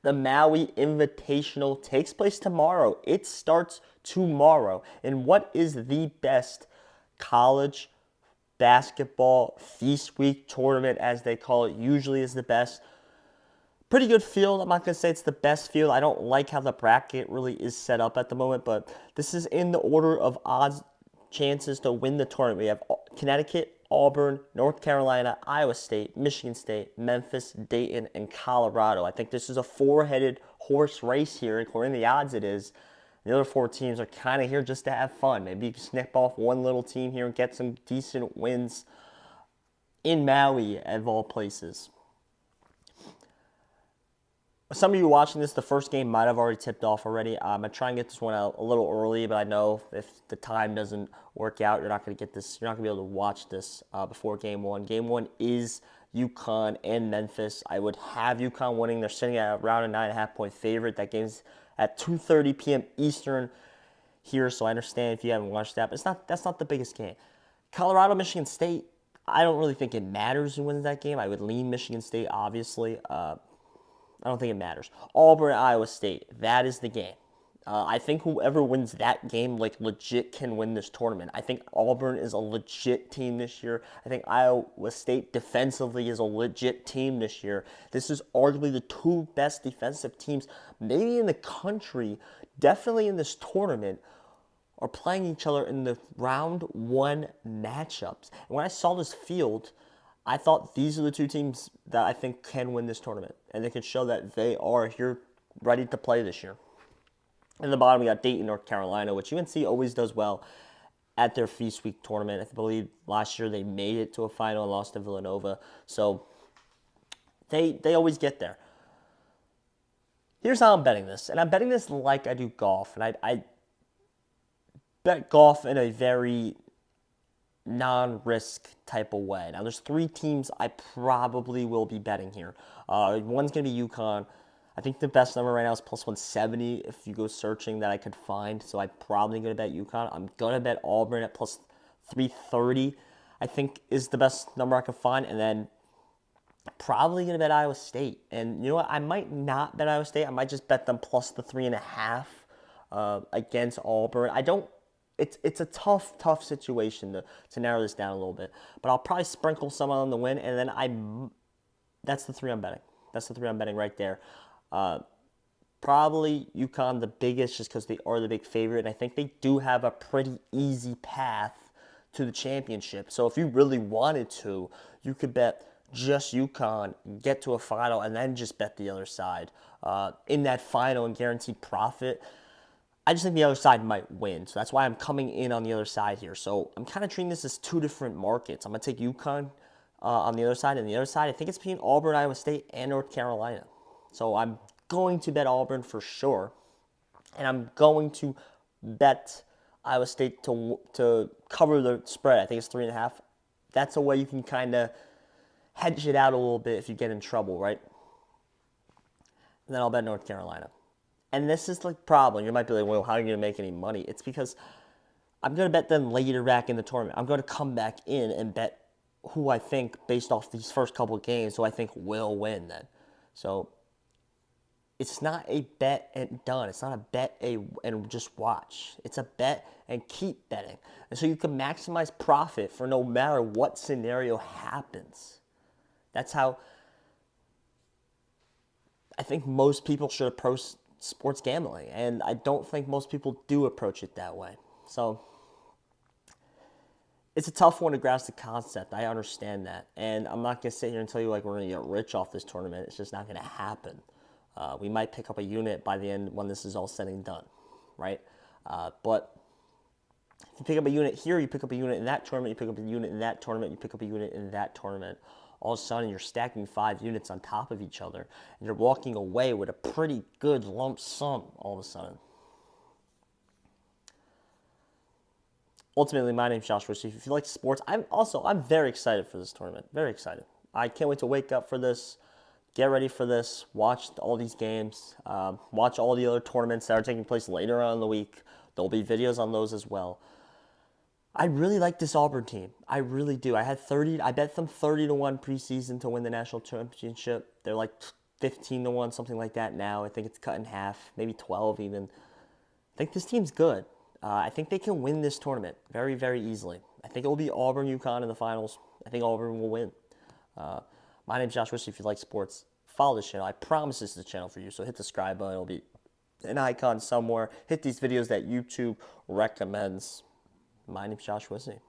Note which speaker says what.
Speaker 1: The Maui Invitational takes place tomorrow. It starts tomorrow. And what is the best college basketball feast week tournament, as they call it, usually is the best? Pretty good field. I'm not going to say it's the best field. I don't like how the bracket really is set up at the moment, but this is in the order of odds chances to win the tournament. We have Connecticut, Auburn, North Carolina, Iowa State, Michigan State, Memphis, Dayton, and Colorado. I think this is a four-headed horse race here. According to the odds, it is. The other four teams are kind of here just to have fun. Maybe you can snip off one little team here and get some decent wins in Maui, of all places. Some of you watching this, the first game might have already tipped off already. I'm going to try and get this one out a little early, but I know if the time doesn't work out, you're not going to get this. You're not going to be able to watch this before game one. Game one is UConn and Memphis. I would have UConn winning. They're sitting at around a 9.5-point favorite. That game's at 2:30 p.m. Eastern here, so I understand if you haven't watched that, but that's not the biggest game. Colorado, Michigan State, I don't really think it matters who wins that game. I would lean Michigan State, obviously. I don't think it matters. Auburn, Iowa State, that is the game. I think whoever wins that game, legit can win this tournament. I think Auburn is a legit team this year. I think Iowa State defensively is a legit team this year. This is arguably the two best defensive teams, maybe in the country, definitely in this tournament, are playing each other in the round one matchups. And when I saw this field, I thought these are the two teams that I think can win this tournament. And they can show that they are here ready to play this year. In the bottom, we got Dayton, North Carolina, which UNC always does well at their Feast Week tournament. I believe last year they made it to a final and lost to Villanova. So they always get there. Here's how I'm betting this. And I'm betting this like I do golf. And I bet golf in a very non-risk type of way. Now, there's three teams I probably will be betting here. One's going to be UConn. I think the best number right now is plus 170 if you go searching that I could find. So I'm probably going to bet UConn. I'm going to bet Auburn at plus 330, I think is the best number I can find. And then probably going to bet Iowa State. And you know what? I might not bet Iowa State. I might just bet them plus the 3.5 against Auburn. It's a tough situation to narrow this down a little bit. But I'll probably sprinkle some on the win, and then that's the three I'm betting. That's the three I'm betting right there. Probably UConn the biggest just because they are the big favorite, and I think they do have a pretty easy path to the championship. So if you really wanted to, you could bet just UConn, get to a final, and then just bet the other side in that final and guaranteed profit. I just think the other side might win. So that's why I'm coming in on the other side here. So I'm kind of treating this as two different markets. I'm going to take UConn on the other side. And the other side, I think it's between Auburn, Iowa State, and North Carolina. So I'm going to bet Auburn for sure. And I'm going to bet Iowa State to cover the spread. I think it's 3.5. That's a way you can kind of hedge it out a little bit if you get in trouble, right? And then I'll bet North Carolina. And this is the problem. You might be like, well, how are you going to make any money? It's because I'm going to bet them later back in the tournament. I'm going to come back in and bet who I think, based off these first couple of games, who I think will win then. So it's not a bet and done. It's not a bet and just watch. It's a bet and keep betting. And so you can maximize profit for no matter what scenario happens. That's how I think most people should approach sports gambling, and I don't think most people do approach it that way. So it's a tough one to grasp the concept. I understand that, and I'm not going to sit here and tell you like we're going to get rich off this tournament. It's just not going to happen. We might pick up a unit by the end when this is all said and done, right? But if you pick up a unit here, you pick up a unit in that tournament, you pick up a unit in that tournament, you pick up a unit in that tournament. All of a sudden, you're stacking 5 units on top of each other, and you're walking away with a pretty good lump sum all of a sudden. Ultimately, my name's Joshua. So if you like sports, I'm very excited for this tournament. Very excited. I can't wait to wake up for this, get ready for this, watch all these games, watch all the other tournaments that are taking place later on in the week. There'll be videos on those as well. I really like this Auburn team. I really do. I bet them 30-1 preseason to win the national championship. They're like 15 to 1, something like that now. I think it's cut in half, maybe 12 even. I think this team's good. I think they can win this tournament very, very easily. I think it will be Auburn UConn in the finals. I think Auburn will win. My name's Josh Wishy. If you like sports, follow this channel. I promise this is the channel for you. So hit the subscribe button. It'll be an icon somewhere. Hit these videos that YouTube recommends. My name's Josh Wishy.